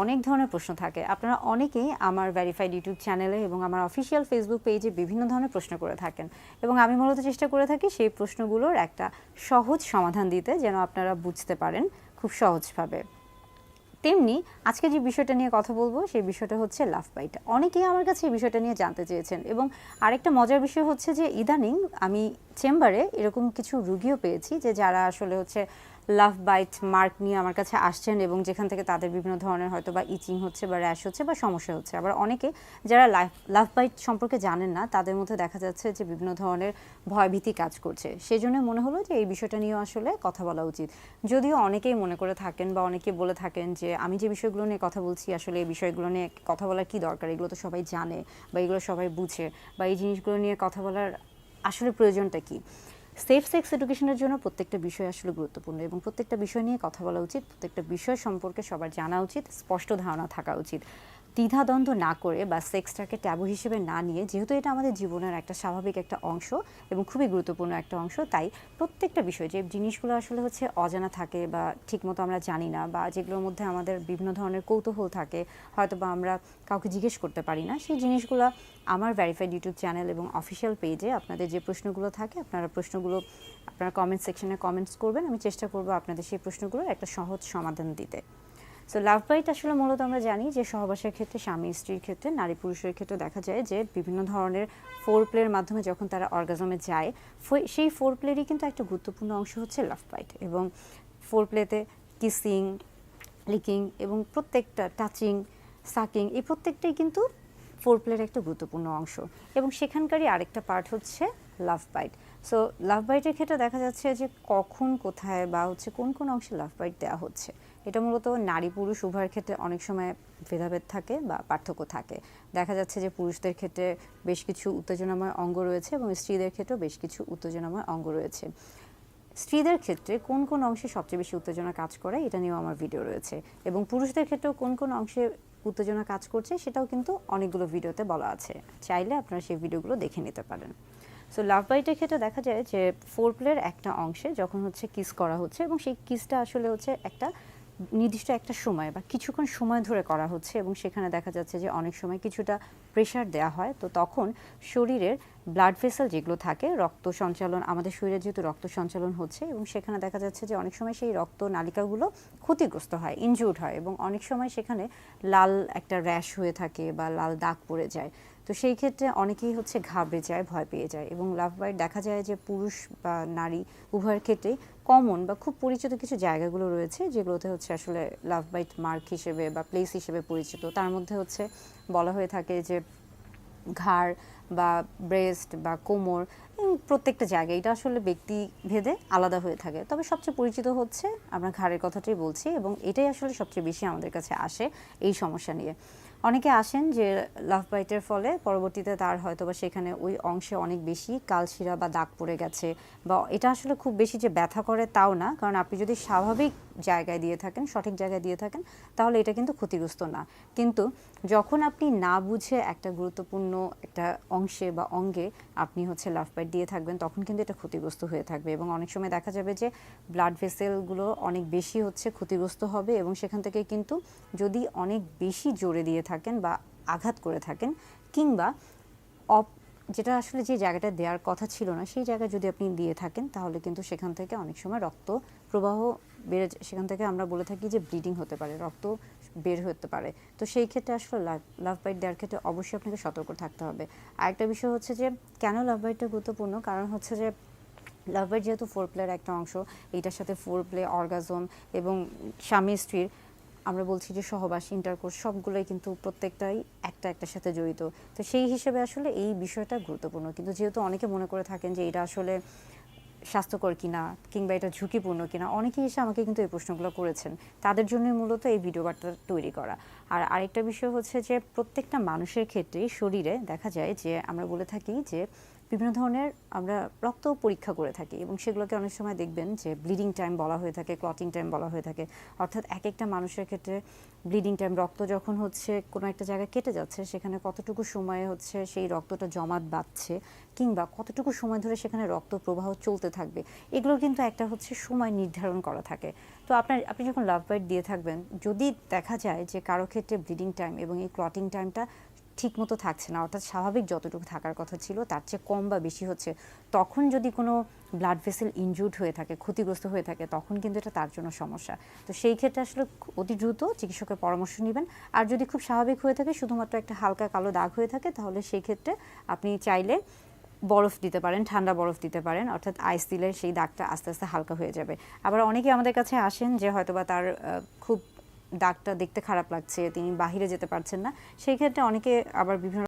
অনেক ধরনের প্রশ্ন থাকে। আপনারা অনেকেই আমার ভেরিফাইড ইউটিউব চ্যানেলে এবং আমার অফিসিয়াল ফেসবুক পেজে বিভিন্ন ধরনের প্রশ্ন করে থাকেন এবং আমি মূলত চেষ্টা করে থাকি সেই প্রশ্নগুলোর একটা সহজ সমাধান দিতে, যেন আপনারা বুঝতে পারেন খুব সহজভাবে। তেমনি আজকে যে বিষয়টা নিয়ে কথা বলবো সেই বিষয়টা হচ্ছে লাভ বাইট। অনেকেই আমার কাছে এই বিষয়টা নিয়ে জানতে চেয়েছেন এবং আরেকটা মজার বিষয় হচ্ছে যে ইদানিং আমি চেম্বারে এরকম কিছু রুগীও পেয়েছি যে যারা আসলে হচ্ছে লাভ বাইট মার্ক নিয়ে আমার কাছে আসছেন এবং যেখান থেকে তাদের বিভিন্ন ধরনের হয়তো বা ইচিং হচ্ছে বা র্যাশ হচ্ছে বা সমস্যা হচ্ছে। আবার অনেকে যারা লাভ বাইট সম্পর্কে জানেন না তাদের মধ্যে দেখা যাচ্ছে যে বিভিন্ন ধরনের ভয়ভীতি কাজ করছে। সেই জন্য মনে হলো যে এই বিষয়টা নিয়েও আসলে কথা বলা উচিত। যদিও অনেকেই মনে করে থাকেন বা অনেকে বলে থাকেন যে আমি যে বিষয়গুলো নিয়ে কথা বলছি আসলে এই বিষয়গুলো নিয়ে কথা বলার কি দরকার, এগুলো তো সবাই জানে বা এগুলো সবাই বুঝে, বা এই জিনিসগুলো নিয়ে কথা বলার আসলে প্রয়োজনটা কি। সেফ সেক্স এডুকেশনের জন্য প্রত্যেকটা বিষয় আসলে গুরুত্বপূর্ণ এবং প্রত্যেকটা বিষয় নিয়ে কথা বলা উচিত। প্রত্যেকটা বিষয় সম্পর্কে সবার জানা উচিত, স্পষ্ট ধারণা থাকা উচিত। দ্বিধাদ্বন্দ্ব না করে বা সেক্সটাকে ট্যাবু হিসেবে না নিয়ে, যেহেতু এটা আমাদের জীবনের একটা স্বাভাবিক একটা অংশ এবং খুবই গুরুত্বপূর্ণ একটা অংশ, তাই প্রত্যেকটা বিষয় যে জিনিসগুলো আসলে হচ্ছে অজানা থাকে বা ঠিকমতো আমরা জানি না বা যেগুলোর মধ্যে আমাদের বিভিন্ন ধরনের কৌতূহল থাকে, হয়তো বা আমরা কাউকে জিজ্ঞেস করতে পারি না, সেই জিনিসগুলো আমার ভেরিফাইড ইউটিউব চ্যানেল এবং অফিসিয়াল পেজে আপনাদের যে প্রশ্নগুলো থাকে আপনারা প্রশ্নগুলো আপনারা কমেন্ট সেকশনে কমেন্টস করবেন। আমি চেষ্টা করব আপনাদের সেই প্রশ্নগুলোর একটা সহজ সমাধান দিতে। সো লাভ বাইট আসলে মূলত আমরা জানি যে সহবাসের ক্ষেত্রে, স্বামী স্ত্রীর ক্ষেত্রে, নারী পুরুষের ক্ষেত্রে দেখা যায় যে বিভিন্ন ধরনের ফোর প্লের মাধ্যমে যখন তারা অর্গাজমে যায়, সেই ফোর প্লেরই কিন্তু একটা গুরুত্বপূর্ণ অংশ হচ্ছে লাভ বাইট। এবং ফোর প্লেতে কিসিং, লিকিং এবং প্রত্যেকটা টাচিং, সাকিং, এই প্রত্যেকটাই কিন্তু ফোর প্লের একটা গুরুত্বপূর্ণ অংশ এবং সেখানকারই আরেকটা পার্ট হচ্ছে লাভ বাইট। সো লাভ বাইটের ক্ষেত্রে দেখা যাচ্ছে যে কখন, কোথায় বা হচ্ছে কোন কোন অংশে লাভ বাইট দেওয়া হচ্ছে, এটা মূলত নারী পুরুষ উভয়ের ক্ষেত্রে অনেক সময় ভেদাভেদ থাকে বা পার্থক্য থাকে। দেখা যাচ্ছে যে পুরুষদের ক্ষেত্রে বেশ কিছু উত্তেজনাময় অঙ্গ রয়েছে এবং স্ত্রীদের ক্ষেত্রেও বেশ কিছু উত্তেজনাময় অঙ্গ রয়েছে। স্ত্রীদের ক্ষেত্রে কোন কোন অংশে সবচেয়ে বেশি উত্তেজনা কাজ করে এটা নিয়েও আমার ভিডিও রয়েছে এবং পুরুষদের ক্ষেত্রেও কোন কোন অংশে উত্তেজনা কাজ করছে সেটাও কিন্তু অনেকগুলো ভিডিওতে বলা আছে, চাইলে আপনারা সেই ভিডিওগুলো দেখে নিতে পারেন। সো লাভ বাইটের ক্ষেত্রে দেখা যায় যে ফোর প্লের একটা অংশে যখন হচ্ছে কিস করা হচ্ছে এবং সেই কিসটা আসলে হচ্ছে একটা নির্দিষ্ট একটা সময় বা কিছুক্ষণ সময় ধরে করা হচ্ছে এবং সেখানে দেখা যাচ্ছে যে অনেক সময় কিছুটা প্রেশার দেওয়া হয়, তো তখন শরীরের ব্লাড ভেসেল যেগুলো থাকে, রক্ত সঞ্চালন, আমাদের শরীরে যেহেতু রক্ত সঞ্চালন হচ্ছে এবং সেখানে দেখা যাচ্ছে যে অনেক সময় সেই রক্ত নালিকাগুলো ক্ষতিগ্রস্ত হয়, ইনজুর্ড হয় এবং অনেক সময় সেখানে লাল একটা র্যাশ হয়ে থাকে বা লাল দাগ পড়ে যায়। তো সেই ক্ষেত্রে অনেকেই হচ্ছে ঘাবড়ে যায়, ভয় পেয়ে যায় এবং লাভ বাইট দেখা যায় যে পুরুষ বা নারী উভয়ের ক্ষেত্রেই কমন বা খুব পরিচিত কিছু জায়গাগুলো রয়েছে যেগুলোতে হচ্ছে আসলে লাভ বাইট মার্ক হিসেবে বা প্লেস হিসেবে পরিচিত। তার মধ্যে হচ্ছে বলা হয়ে থাকে যে ঘাড় বা ব্রেস্ট বা কোমর, প্রত্যেকটা জায়গায় এটা আসলে ব্যক্তি ভেদে আলাদা হয়ে থাকে, তবে সবচেয়ে পরিচিত হচ্ছে আমরা ঘাড়ের কথাটাই বলছি এবং এটাই আসলে সবচেয়ে বেশি আমাদের কাছে আসে এই সমস্যা নিয়ে। অনেকে আসেন যে লাভ বাইটের ফলে পরবর্তীতে তার হয়তো বা সেখানে ওই অংশে অনেক বেশি কালশিরা বা দাগ পড়ে গেছে, বা এটা আসলে খুব বেশি যে ব্যথা করে তাও না, কারণ আপনি যদি স্বাভাবিক জায়গায় দিয়ে থাকেন, সঠিক জায়গায় দিয়ে থাকেন, তাহলে এটা কিন্তু ক্ষতিগ্রস্ত না। কিন্তু যখন আপনি না বুঝে একটা গুরুত্বপূর্ণ একটা অংশে বা অঙ্গে আপনি হচ্ছে লাভ বাইট দিয়ে থাকবেন, তখন কিন্তু এটা ক্ষতিগ্রস্ত হয়ে থাকবে এবং অনেক সময় দেখা যাবে যে ব্লাড ভেসেলগুলো অনেক বেশি হচ্ছে ক্ষতিগ্রস্ত হবে এবং সেখান থেকে কিন্তু যদি অনেক বেশি জোরে দিয়ে থাকেন বা আঘাত করে থাকেন কিংবা যেটা আসলে যে জায়গাটা দেওয়ার কথা ছিল না সেই জায়গায় যদি আপনি দিয়ে থাকেন, তাহলে কিন্তু সেখান থেকে অনেক সময় রক্ত প্রবাহ বেড়ে, সেখান থেকে আমরা বলে থাকি যে ব্লিডিং হতে পারে, রক্ত বের হতে পারে। তো সেই ক্ষেত্রে আসলে লাভ বাইট দেওয়ার ক্ষেত্রে অবশ্যই আপনাকে সতর্ক থাকতে হবে। আরেকটা বিষয় হচ্ছে যে কেন লাভ বাইটটা গুরুত্বপূর্ণ, কারণ হচ্ছে যে লাভ বাইট যেহেতু ফোর প্লের একটা অংশ, এইটার সাথে ফোর প্লে, অর্গাজম এবং স্বামী স্ত্রীর আমরা বলছি যে সহবাস, ইন্টারকোর্স, সবগুলোই কিন্তু প্রত্যেকটাই একটা একটার সাথে জড়িত। তো সেই হিসেবে আসলে এই বিষয়টা গুরুত্বপূর্ণ, কিন্তু যেহেতু অনেকে মনে করে থাকেন যে এটা আসলে স্বাস্থ্যকর কিনা কিংবা এটা ঝুঁকিপূর্ণ কিনা, অনেকেই এসে আমাকে কিন্তু এই প্রশ্নগুলো করেছেন, তাদের জন্যই মূলত এই ভিডিও বার্তা তৈরি করা। আর আরেকটা বিষয় হচ্ছে যে প্রত্যেকটা মানুষের ক্ষেত্রেই শরীরে দেখা যায় যে আমরা বলে থাকি যে বিভিন্ন ধরনের আমরা রক্ত পরীক্ষা করে থাকি এবং সেগুলোকে অনেক সময় দেখবেন যে ব্লিডিং টাইম বলা হয়ে থাকে, ক্লটিং টাইম বলা হয়ে থাকে। অর্থাৎ এক একটা মানুষের ক্ষেত্রে ব্লিডিং টাইম, রক্ত যখন হচ্ছে কোনো একটা জায়গায় কেটে যাচ্ছে সেখানে কতটুকু সময়ে হচ্ছে সেই রক্তটা জমাট বাঁধছে কিংবা কতটুকু সময় ধরে সেখানে রক্ত প্রবাহ চলতে থাকবে, এগুলো কিন্তু একটা হচ্ছে সময় নির্ধারণ করা থাকে। তো আপনি যখন লাভ বাইট দিয়ে থাকবেন, যদি দেখা যায় যে কারো ক্ষেত্রে ব্লিডিং টাইম এবং এই ক্লটিং টাইমটা ঠিকমতো থাকছে না, অর্থাৎ স্বাভাবিক যতটুকু থাকার কথা ছিল তার চেয়ে কম বা বেশি হচ্ছে, তখন যদি কোনো ব্লাড ভেসেল ইনজুর্ড হয়ে থাকে, ক্ষতিগ্রস্ত হয়ে থাকে, তখন কিন্তু এটা তার জন্য সমস্যা। তো সেই ক্ষেত্রে আসলে অতি দ্রুত চিকিৎসকের পরামর্শ নেবেন। আর যদি খুব স্বাভাবিক হয়ে থাকে, শুধুমাত্র একটা হালকা কালো দাগ হয়ে থাকে, তাহলে সেই ক্ষেত্রে আপনি চাইলে বরফ দিতে পারেন, ঠান্ডা বরফ দিতে পারেন, অর্থাৎ আইস দিলে সেই দাগটা আস্তে আস্তে হালকা হয়ে যাবে। আবার অনেকে আমাদের কাছে আসেন যে হয়তোবা তার খুব দাগটা দেখতে খারাপ লাগছে, তিনি বাহিরে যেতে পারছেন না, সেই ক্ষেত্রে অনেকে আবার বিভিন্ন